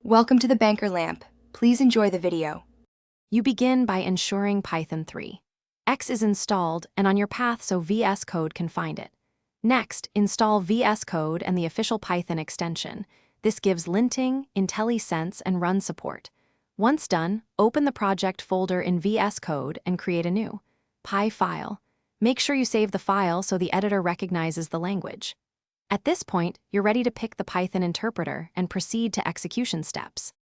Welcome to the Banker Lamp. Please enjoy the video. You begin by ensuring Python 3. X is installed and on your path so VS Code can find it. Next, install VS Code and the official Python extension. This gives linting, IntelliSense, and run support. Once done, open the project folder in VS Code and create a new Py file. Make sure you save the file so the editor recognizes the language. At this point, you're ready to pick the Python interpreter and proceed to execution steps.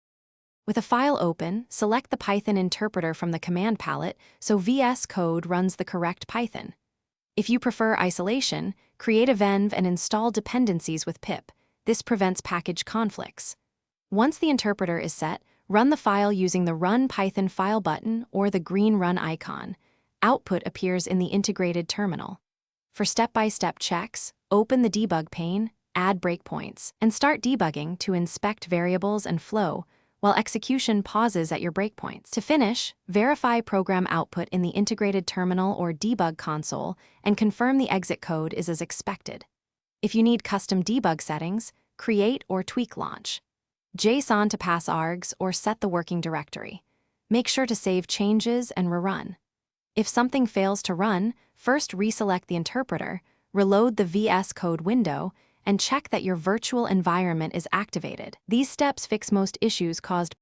With a file open, select the Python interpreter from the command palette so VS Code runs the correct Python. If you prefer isolation, create a venv and install dependencies with pip. This prevents package conflicts. Once the interpreter is set, run the file using the Run Python File button or the green Run icon. Output appears in the integrated terminal. For step-by-step checks, open the debug pane, add breakpoints, and start debugging to inspect variables and flow, while execution pauses at your breakpoints. To finish, verify program output in the integrated terminal or debug console and confirm the exit code is as expected. If you need custom debug settings, create or tweak launch. JSON to pass args or set the working directory. Make sure to save changes and rerun. If something fails to run, first reselect the interpreter, reload the VS Code window, and check that your virtual environment is activated. These steps fix most issues caused.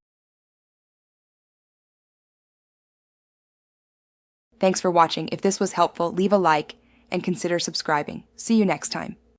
Thanks for watching. If this was helpful, leave a like and consider subscribing. See you next time.